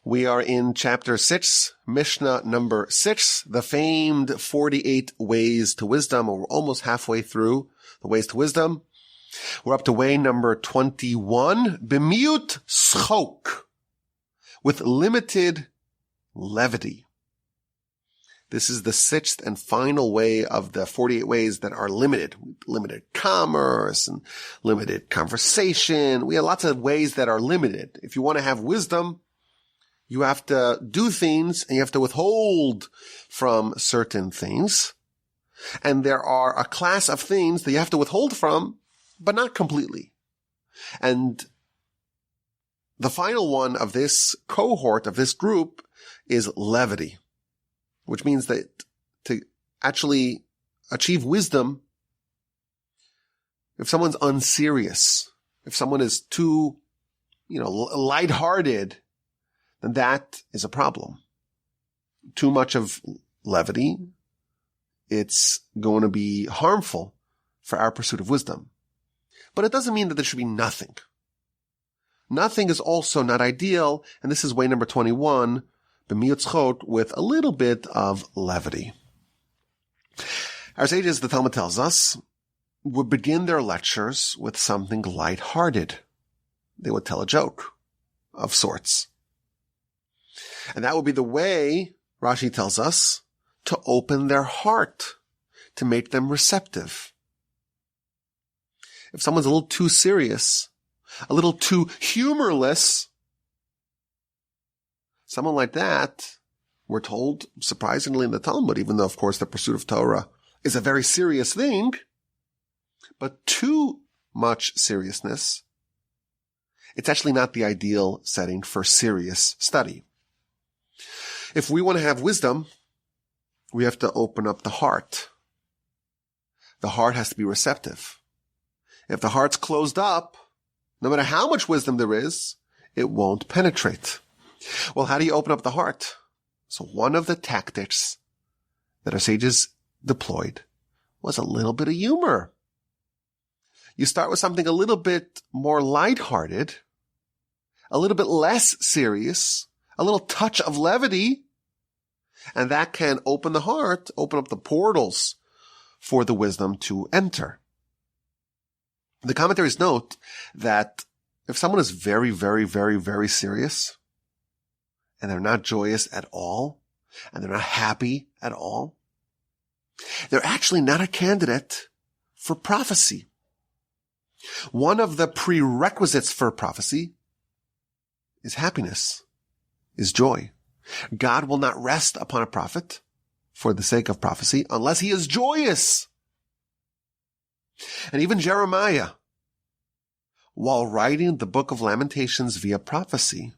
We are in chapter 6, Mishnah number 6, the famed 48 ways to wisdom. We're almost halfway through the ways to wisdom. We're up to way number 21, b'miut schok, with limited levity. This is the sixth and final way of the 48 ways that are limited. Limited commerce and limited conversation. We have lots of ways that are limited. If you want to have wisdom, you have to do things and you have to withhold from certain things. And there are a class of things that you have to withhold from, but not completely. And the final one of this cohort, of this group, is levity, which means that to actually achieve wisdom, if someone's unserious, if someone is too, lighthearted, then that is a problem. Too much of levity, it's going to be harmful for our pursuit of wisdom. But it doesn't mean that there should be nothing. Nothing is also not ideal, and this is way number 21, b'miut schok, with a little bit of levity. Our sages, the Talmud tells us, would begin their lectures with something lighthearted. They would tell a joke of sorts. And that would be the way, Rashi tells us, to open their heart, to make them receptive. If someone's a little too serious, a little too humorless, someone like that, we're told, surprisingly in the Talmud, even though, of course, the pursuit of Torah is a very serious thing, but too much seriousness, it's actually not the ideal setting for serious study. If we want to have wisdom, we have to open up the heart. The heart has to be receptive. If the heart's closed up, no matter how much wisdom there is, it won't penetrate. Well, how do you open up the heart? So one of the tactics that our sages deployed was a little bit of humor. You start with something a little bit more lighthearted, a little bit less serious, a little touch of levity, and that can open the heart, open up the portals for the wisdom to enter. The commentaries note that if someone is very, very, very, very serious, and they're not joyous at all, and they're not happy at all, they're actually not a candidate for prophecy. One of the prerequisites for prophecy is happiness, is joy. God will not rest upon a prophet for the sake of prophecy unless he is joyous. And even Jeremiah, while writing the book of Lamentations via prophecy,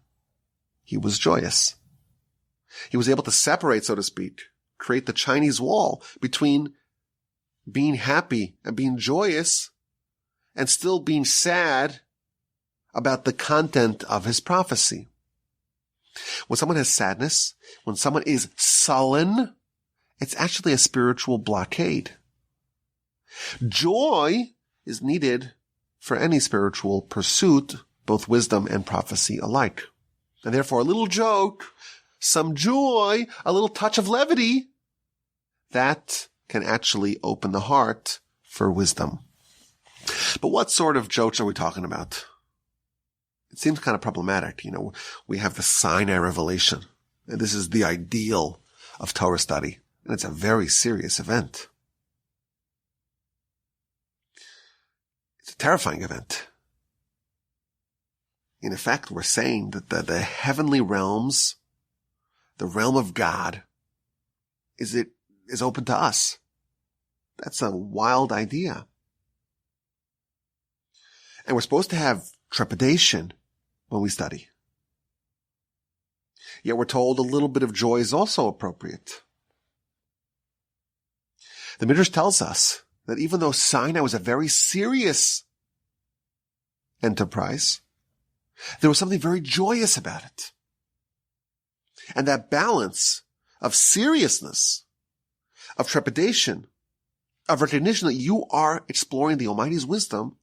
he was joyous. He was able to separate, so to speak, create the Chinese wall between being happy and being joyous and still being sad about the content of his prophecy. When someone has sadness, when someone is sullen, it's actually a spiritual blockade. Joy is needed for any spiritual pursuit, both wisdom and prophecy alike. And therefore, a little joke, some joy, a little touch of levity, that can actually open the heart for wisdom. But what sort of jokes are we talking about? It seems kind of problematic. We have the Sinai revelation, and this is the ideal of Torah study, and it's a very serious event. It's a terrifying event. In effect, we're saying that the heavenly realms, the realm of God, is open to us. That's a wild idea. And we're supposed to have trepidation when we study. Yet we're told a little bit of joy is also appropriate. The Midrash tells us that even though Sinai was a very serious enterprise, there was something very joyous about it. And that balance of seriousness, of trepidation, of recognition that you are exploring the Almighty's wisdom,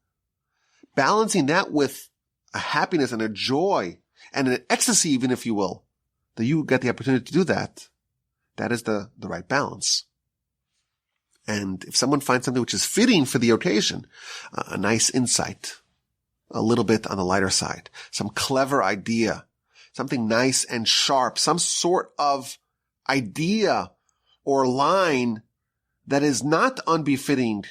balancing that with a happiness and a joy and an ecstasy, even if you will, that you get the opportunity to do that, that is the right balance. And if someone finds something which is fitting for the occasion, a nice insight, a little bit on the lighter side, some clever idea, something nice and sharp, some sort of idea or line that is not unbefitting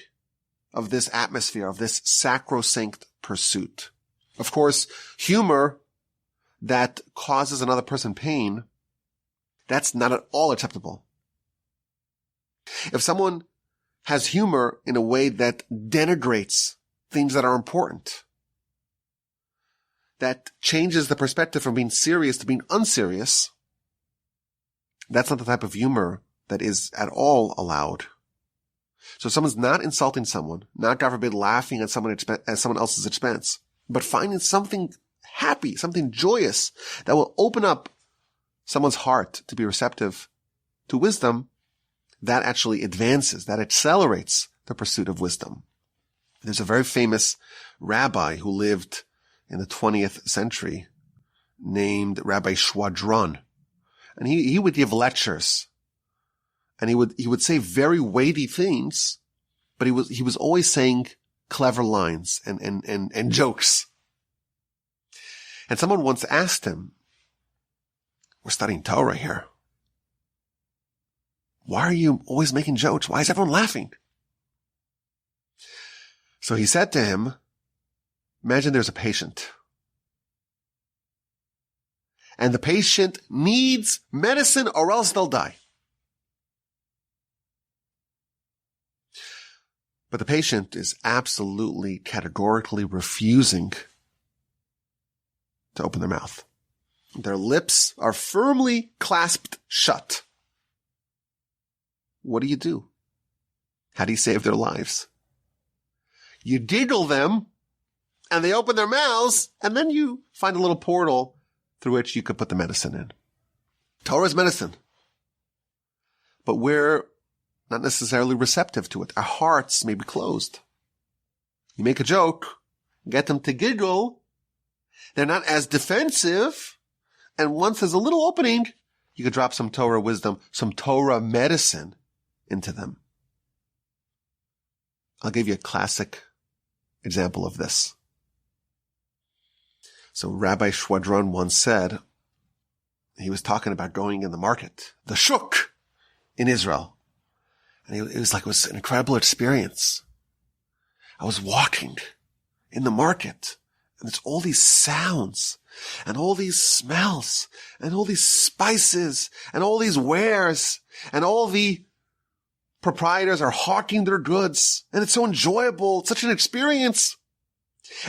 of this atmosphere, of this sacrosanct pursuit. Of course, humor that causes another person pain, that's not at all acceptable. If someone has humor in a way that denigrates things that are important, that changes the perspective from being serious to being unserious, that's not the type of humor that is at all allowed. So someone's not insulting someone, not, God forbid, laughing at someone else's expense, but finding something happy, something joyous that will open up someone's heart to be receptive to wisdom, that actually advances, that accelerates the pursuit of wisdom. There's a very famous rabbi who lived in the 20th century named Rabbi Schwadron. And he would give lectures, and he would say very weighty things, but he was always saying clever lines and jokes. And someone once asked him, "We're studying Torah here. Why are you always making jokes? Why is everyone laughing?" So he said to him, imagine there's a patient. And the patient needs medicine or else they'll die. But the patient is absolutely, categorically refusing to open their mouth. Their lips are firmly clasped shut. What do? How do you save their lives? You giggle them, and they open their mouths, and then you find a little portal through which you could put the medicine in. Torah is medicine. But we're not necessarily receptive to it. Our hearts may be closed. You make a joke, get them to giggle, they're not as defensive, and once there's a little opening, you could drop some Torah wisdom, some Torah medicine into them. I'll give you a classic example of this. So Rabbi Schwadron once said, he was talking about going in the market, the shuk in Israel. And it was an incredible experience. I was walking in the market, and there's all these sounds and all these smells and all these spices and all these wares, and all the proprietors are hawking their goods, and it's so enjoyable. It's such an experience.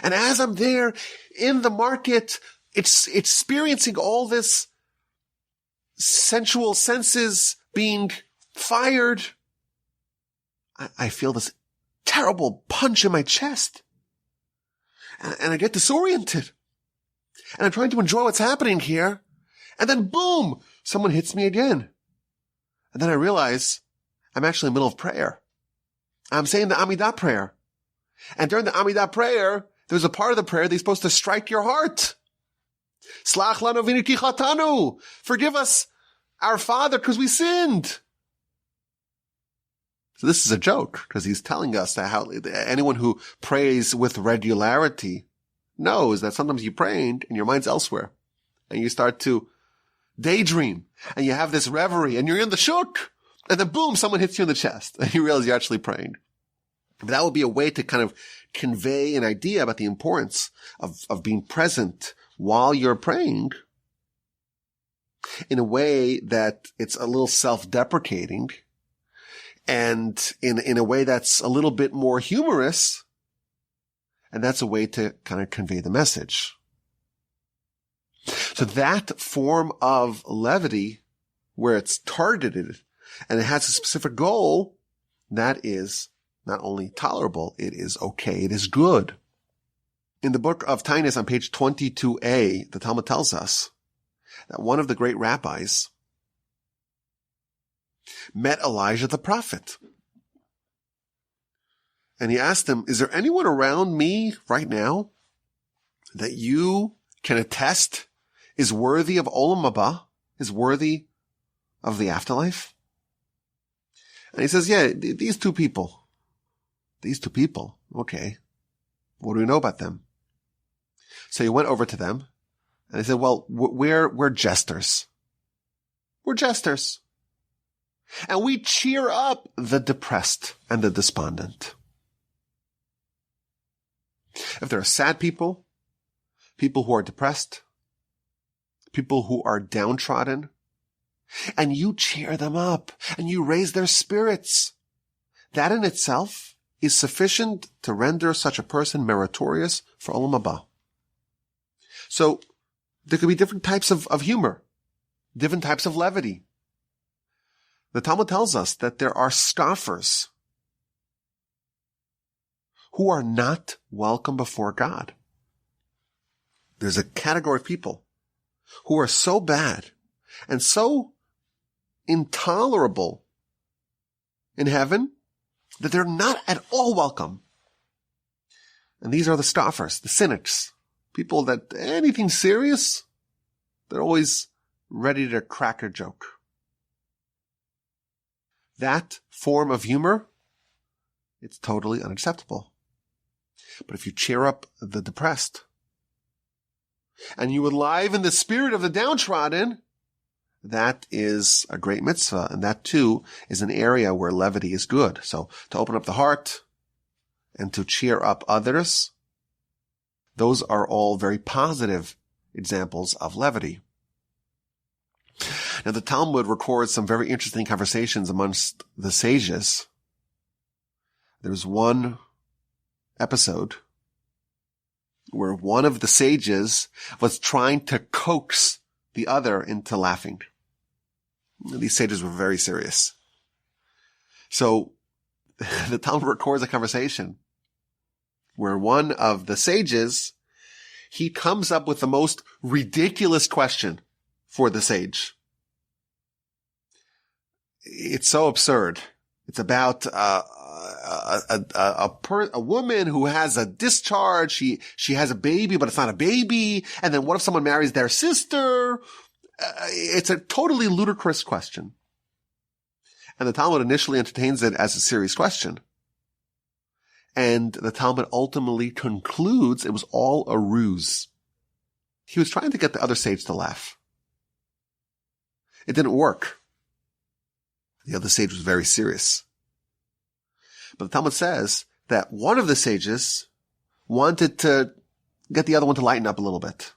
And as I'm there in the market, it's experiencing all this sensual senses being fired, I feel this terrible punch in my chest. And I get disoriented. And I'm trying to enjoy what's happening here. And then boom, someone hits me again. And then I realize I'm actually in the middle of prayer. I'm saying the Amidah prayer. And during the Amidah prayer, there's a part of the prayer that's supposed to strike your heart. Slach lanu avinu ki chatanu. Forgive us, our Father, because we sinned. So this is a joke, because he's telling us that how anyone who prays with regularity knows that sometimes you pray and your mind's elsewhere. And you start to daydream. And you have this reverie. And you're in the shuk. And then boom, someone hits you in the chest. And you realize you're actually praying. But that would be a way to kind of convey an idea about the importance of being present while you're praying in a way that it's a little self-deprecating and in a way that's a little bit more humorous. And that's a way to kind of convey the message. So that form of levity, where it's targeted and it has a specific goal, that is not only tolerable, it is okay, it is good. In the book of Tainus on page 22a, the Talmud tells us that one of the great rabbis met Elijah the prophet. And he asked him, is there anyone around me right now that you can attest is worthy of Olam Haba, is worthy of the afterlife? And he says, yeah, these two people, okay, what do we know about them? So he went over to them and he said, well, we're jesters. We're jesters. And we cheer up the depressed and the despondent. If there are sad people, people who are depressed, people who are downtrodden, and you cheer them up and you raise their spirits, that in itself is sufficient to render such a person meritorious for Olam Haba. So there could be different types of humor, different types of levity. The Talmud tells us that there are scoffers who are not welcome before God. There's a category of people who are so bad and so intolerable in heaven that they're not at all welcome. And these are the scoffers, the cynics, people that anything serious, they're always ready to crack a joke. That form of humor, it's totally unacceptable. But if you cheer up the depressed and you enliven the spirit of the downtrodden, that is a great mitzvah. And that too is an area where levity is good. So to open up the heart and to cheer up others, those are all very positive examples of levity. Now the Talmud records some very interesting conversations amongst the sages. There's one episode where one of the sages was trying to coax the other into laughing. These sages were very serious. So the Talmud records a conversation where one of the sages, he comes up with the most ridiculous question for the sage. It's so absurd. It's about a woman who has a discharge. She has a baby, but it's not a baby. And then what if someone marries their sister? It's a totally ludicrous question. And the Talmud initially entertains it as a serious question. And the Talmud ultimately concludes it was all a ruse. He was trying to get the other sage to laugh. It didn't work. The other sage was very serious. But the Talmud says that one of the sages wanted to get the other one to lighten up a little bit.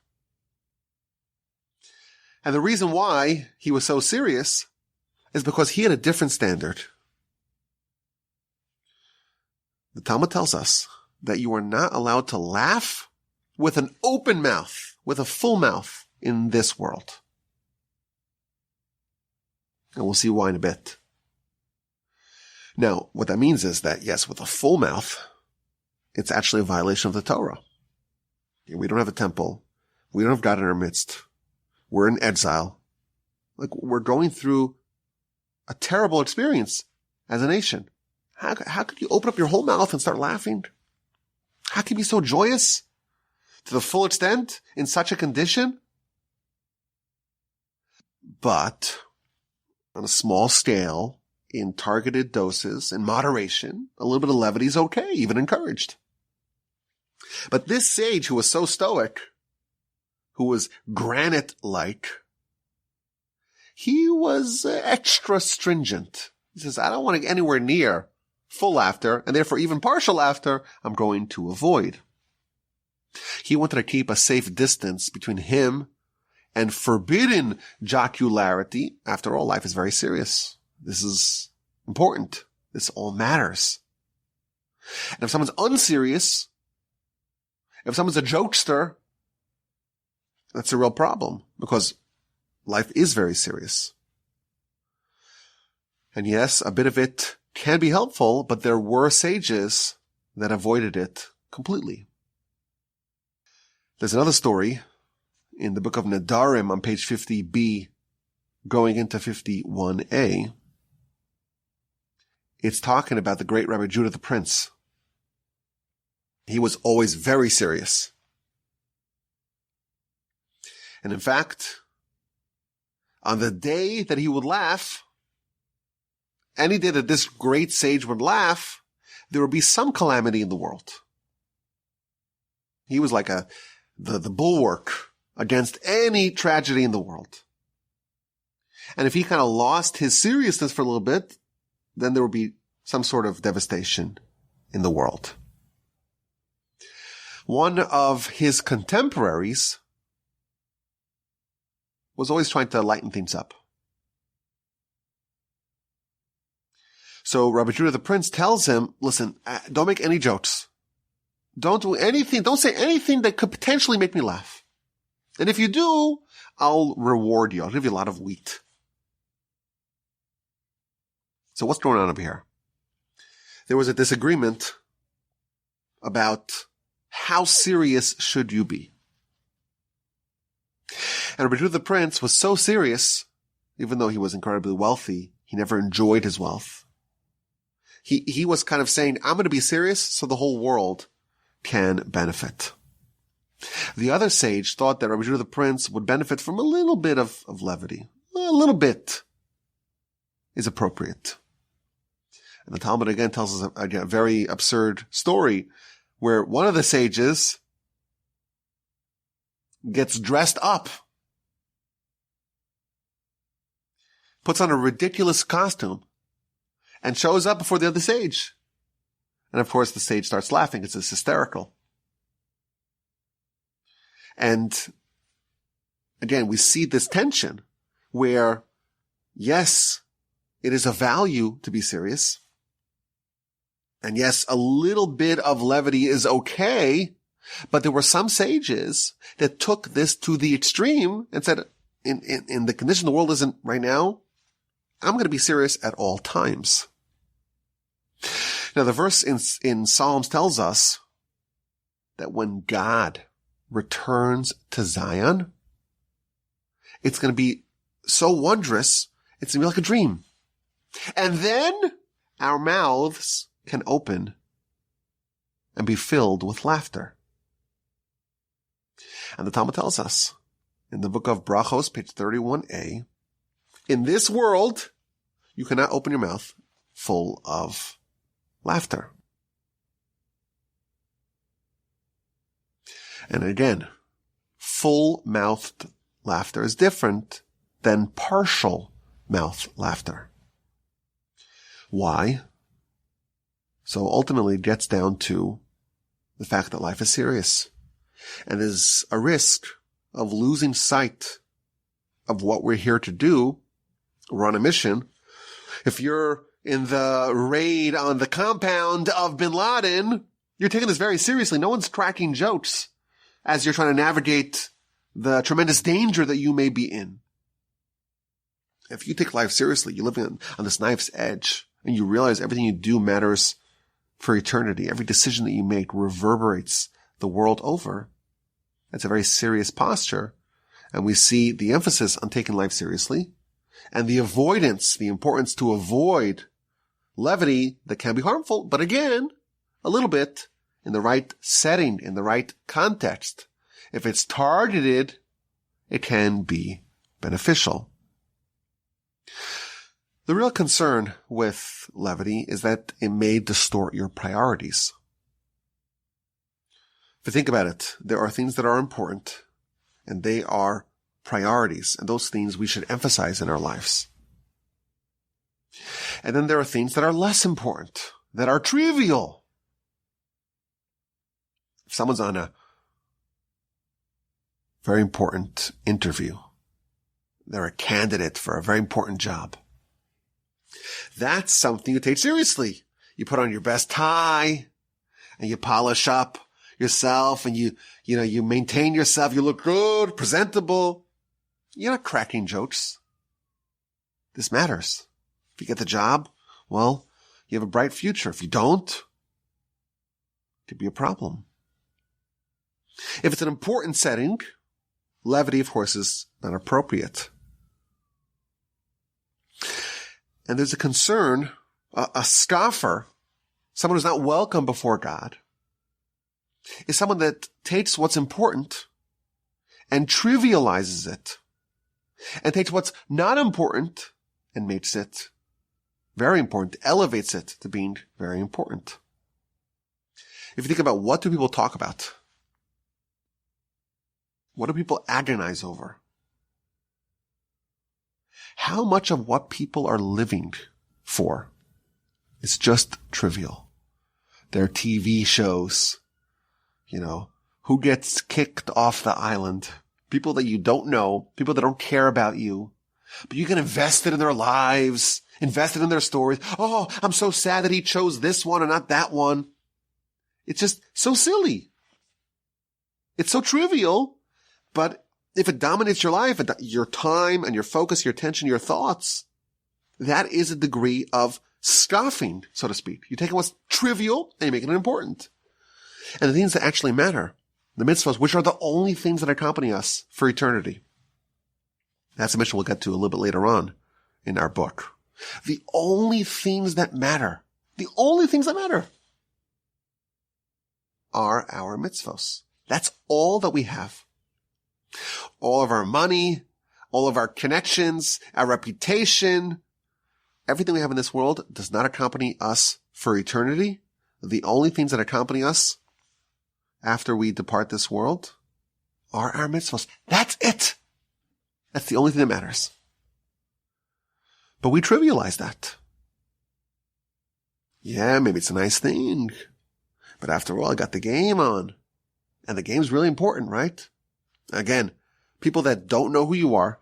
And the reason why he was so serious is because he had a different standard. The Talmud tells us that you are not allowed to laugh with an open mouth, with a full mouth in this world. And we'll see why in a bit. Now, what that means is that, yes, with a full mouth, it's actually a violation of the Torah. We don't have a temple. We don't have God in our midst. We're in exile. Like, we're going through a terrible experience as a nation. How could you open up your whole mouth and start laughing? How can you be so joyous to the full extent in such a condition? But on a small scale, in targeted doses, in moderation, a little bit of levity is okay, even encouraged. But this sage who was so stoic, who was granite-like, he was extra stringent. He says, I don't want to get anywhere near full laughter, and therefore even partial laughter, I'm going to avoid. He wanted to keep a safe distance between him and forbidden jocularity. After all, life is very serious. This is important. This all matters. And if someone's unserious, if someone's a jokester, that's a real problem because life is very serious. And yes, a bit of it can be helpful, but there were sages that avoided it completely. There's another story in the book of Nedarim on page 50b, going into 51a. It's talking about the great Rabbi Judah the Prince. He was always very serious. And in fact, on the day that he would laugh, any day that this great sage would laugh, there would be some calamity in the world. He was like the bulwark against any tragedy in the world. And if he kind of lost his seriousness for a little bit, then there would be some sort of devastation in the world. One of his contemporaries was always trying to lighten things up. So Rabbi Judah the Prince tells him, listen, don't make any jokes. Don't do anything, don't say anything that could potentially make me laugh. And if you do, I'll reward you. I'll give you a lot of wheat. So what's going on over here? There was a disagreement about how serious should you be. And Rabbi Judah the Prince was so serious, even though he was incredibly wealthy, he never enjoyed his wealth. He was kind of saying, I'm going to be serious so the whole world can benefit. The other sage thought that Rabbi Judah the Prince would benefit from a little bit of levity. A little bit is appropriate. And the Talmud again tells us a very absurd story where one of the sages gets dressed up, puts on a ridiculous costume, and shows up before the other sage. And of course the sage starts laughing. It's hysterical. And again, we see this tension where, yes, it is a value to be serious. And yes, a little bit of levity is okay, but there were some sages that took this to the extreme and said, in the condition the world isn't right now, I'm going to be serious at all times. Now, the verse in Psalms tells us that when God returns to Zion, it's going to be so wondrous, it's going to be like a dream. And then our mouths can open and be filled with laughter. And the Talmud tells us in the book of Brachos, page 31a, in this world, you cannot open your mouth full of laughter. And again, full-mouthed laughter is different than partial-mouthed laughter. Why? So ultimately it gets down to the fact that life is serious and there's a risk of losing sight of what we're here to do. We're on a mission. If you're in the raid on the compound of bin Laden, you're taking this very seriously. No one's cracking jokes as you're trying to navigate the tremendous danger that you may be in. If you take life seriously, you're living on this knife's edge, and you realize everything you do matters for eternity. Every decision that you make reverberates the world over. That's a very serious posture. And we see the emphasis on taking life seriously and the avoidance, the importance to avoid levity that can be harmful, but again, a little bit in the right setting, in the right context. If it's targeted, it can be beneficial. The real concern with levity is that it may distort your priorities. If you think about it, there are things that are important, and they are priorities, and those things we should emphasize in our lives. And then there are things that are less important, that are trivial. If someone's on a very important interview, they're a candidate for a very important job, that's something you take seriously. You put on your best tie and you polish up yourself and you maintain yourself. You look good, presentable. You're not cracking jokes. This matters. If you get the job, well, you have a bright future. If you don't, it could be a problem. If it's an important setting, levity, of course, is not appropriate. And there's a concern, a scoffer, someone who's not welcome before God, is someone that takes what's important and trivializes it and takes what's not important and makes it very important, elevates it to being very important. If you think about what do people talk about? What do people agonize over? How much of what people are living for is just trivial? Their TV shows, who gets kicked off the island, people that you don't know, people that don't care about you, but you can invest it in their lives, invest it in their stories. Oh, I'm so sad that he chose this one and not that one. It's just so silly. It's so trivial, but if it dominates your life, your time and your focus, your attention, your thoughts, that is a degree of scoffing, so to speak. You're taking what's trivial and you're making it important. And the things that actually matter, the mitzvahs, which are the only things that accompany us for eternity. That's a mission we'll get to a little bit later on in our book. The only things that matter are our mitzvahs. That's all that we have. All of our money, all of our connections, our reputation, everything we have in this world does not accompany us for eternity. The only things that accompany us after we depart this world are our mitzvahs. That's it. That's the only thing that matters. But we trivialize that. Yeah, maybe it's a nice thing. But after all, I got the game on. And the game's really important, right? Again, people that don't know who you are,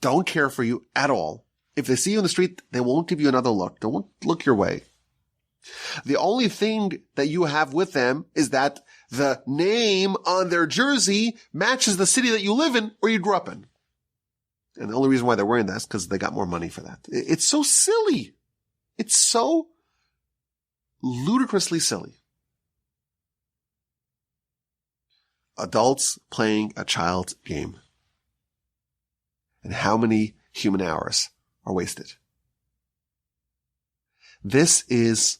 don't care for you at all. If they see you in the street, they won't give you another look. They won't look your way. The only thing that you have with them is that the name on their jersey matches the city that you live in or you grew up in. And the only reason why they're wearing that is because they got more money for that. It's so silly. It's so ludicrously silly. Adults playing a child's game. And how many human hours are wasted? This is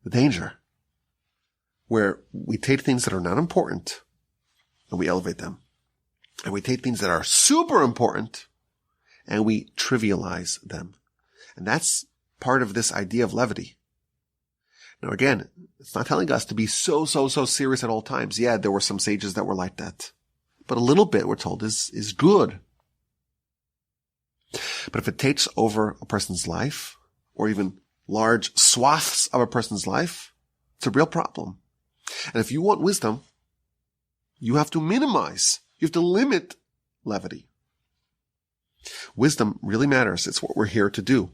the danger, where we take things that are not important and we elevate them. And we take things that are super important and we trivialize them. And that's part of this idea of levity. Now again, it's not telling us to be so serious at all times. Yeah, there were some sages that were like that. But a little bit, we're told, is good. But if it takes over a person's life, or even large swaths of a person's life, it's a real problem. And if you want wisdom, you have to minimize, you have to limit levity. Wisdom really matters. It's what we're here to do.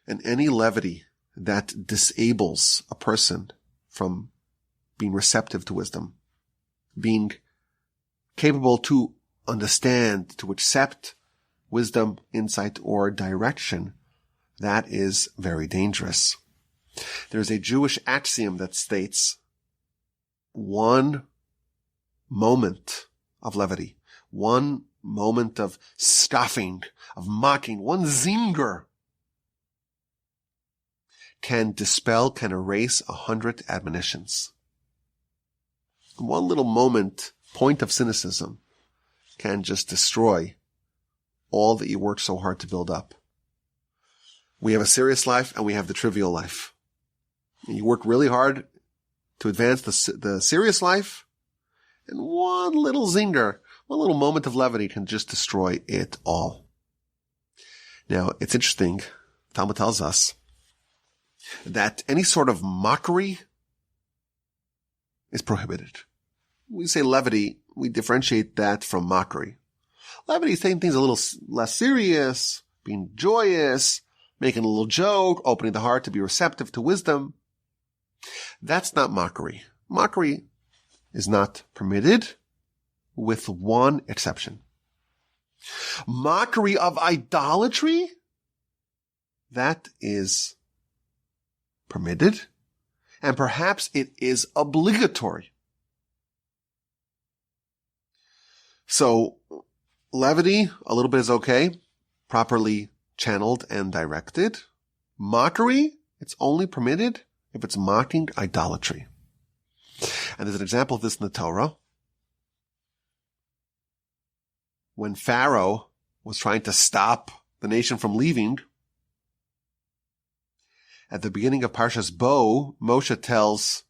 And any levity that disables a person from being receptive to wisdom, being capable to understand, to accept wisdom, insight, or direction, that is very dangerous. There's a Jewish axiom that states one moment of levity, one moment of scoffing, of mocking, one zinger can dispel, can erase 100 admonitions. One little point of cynicism can just destroy all that you worked so hard to build up. We have a serious life and we have the trivial life. You work really hard to advance the serious life, and one little zinger, one little moment of levity can just destroy it all. Now, it's interesting, Talmud tells us that any sort of mockery is prohibited. We say levity, we differentiate that from mockery. Levity is saying things a little less serious, being joyous, making a little joke, opening the heart to be receptive to wisdom. That's not mockery. Mockery is not permitted, with one exception. Mockery of idolatry, that is permitted, and perhaps it is obligatory. So, levity, a little bit is okay, properly channeled and directed. Mockery, it's only permitted if it's mocking idolatry. And there's an example of this in the Torah. when Pharaoh was trying to stop the nation from leaving, at the beginning of Parshas Bo, Moshe tells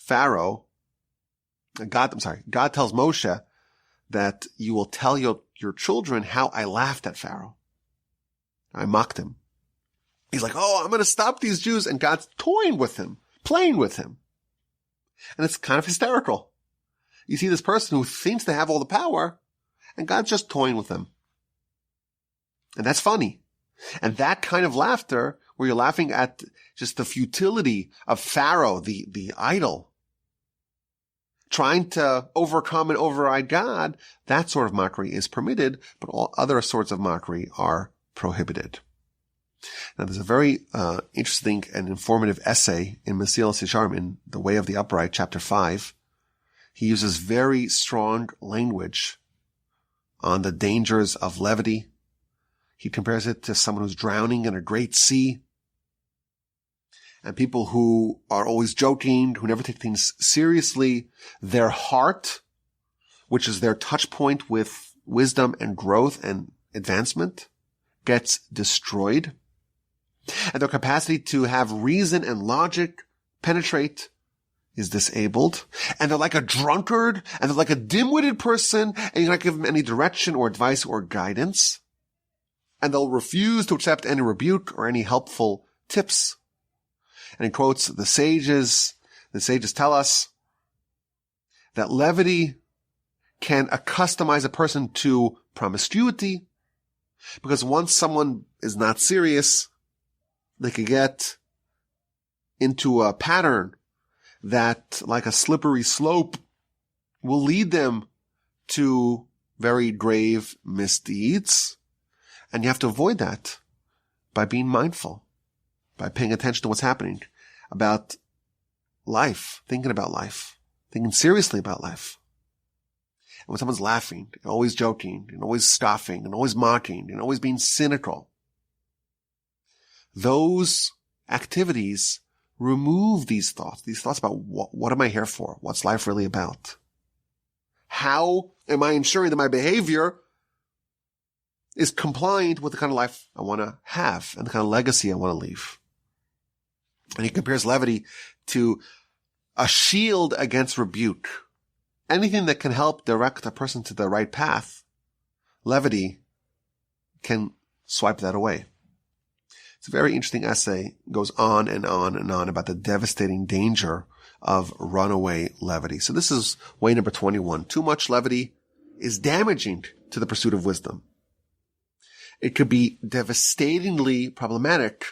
God tells Moshe that you will tell your children how I laughed at Pharaoh. I mocked him. He's like, oh, I'm going to stop these Jews. And God's toying with him, playing with him. And it's kind of hysterical. You see this person who thinks they have all the power, and God's just toying with them. And that's funny. And that kind of laughter, where you're laughing at just the futility of Pharaoh, the idol, trying to overcome and override God, that sort of mockery is permitted, but all other sorts of mockery are prohibited. Now, there's a very interesting and informative essay in Mesilas Yesharim, in The Way of the Upright, chapter 5. He uses very strong language on the dangers of levity. He compares it to someone who's drowning in a great sea, and people who are always joking, who never take things seriously. Their heart, which is their touch point with wisdom and growth and advancement, gets destroyed. And their capacity to have reason and logic penetrate is disabled. And they're like a drunkard, and they're like a dim-witted person, and you're not giving them any direction or advice or guidance. And they'll refuse to accept any rebuke or any helpful tips. And he quotes the sages. The sages tell us that levity can accustomize a person to promiscuity, because once someone is not serious, they can get into a pattern that, like a slippery slope, will lead them to very grave misdeeds. And you have to avoid that by being mindful, by paying attention to what's happening, about life, thinking about life, thinking seriously about life. And when someone's laughing, and always joking, and always scoffing, and always mocking, and always being cynical, those activities remove these thoughts about what am I here for? What's life really about? How am I ensuring that my behavior is compliant with the kind of life I want to have and the kind of legacy I want to leave? And he compares levity to a shield against rebuke. Anything that can help direct a person to the right path, levity can swipe that away. It's a very interesting essay. It goes on and on and on about the devastating danger of runaway levity. So this is way number 21. Too much levity is damaging to the pursuit of wisdom. It could be devastatingly problematic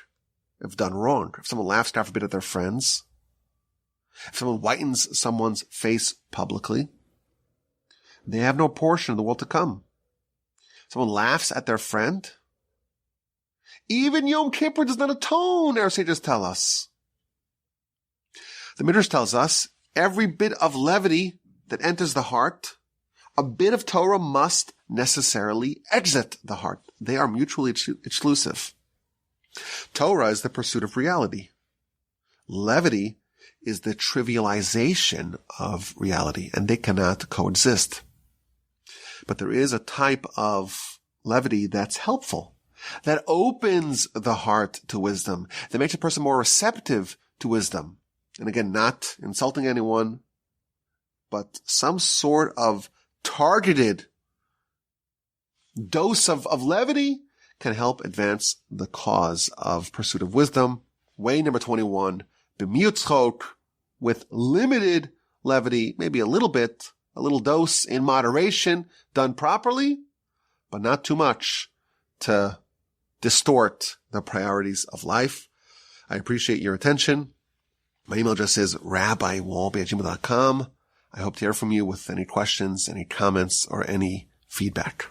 if done wrong. If someone laughs, God forbid, at their friends, if someone whitens someone's face publicly, they have no portion of the world to come. Someone laughs at their friend, even Yom Kippur does not atone, our sages tell us. The Midrash tells us every bit of levity that enters the heart, a bit of Torah must necessarily exit the heart. They are mutually exclusive. Torah is the pursuit of reality. Levity is the trivialization of reality, and they cannot coexist. But there is a type of levity that's helpful, that opens the heart to wisdom, that makes a person more receptive to wisdom. And again, not insulting anyone, but some sort of targeted dose of levity can help advance the cause of pursuit of wisdom. Way number 21, b'miutzchok, with limited levity, maybe a little dose in moderation, done properly, but not too much to distort the priorities of life. I appreciate your attention. My email address is rabbiwolbe@gmail.com. I hope to hear from you with any questions, any comments, or any feedback.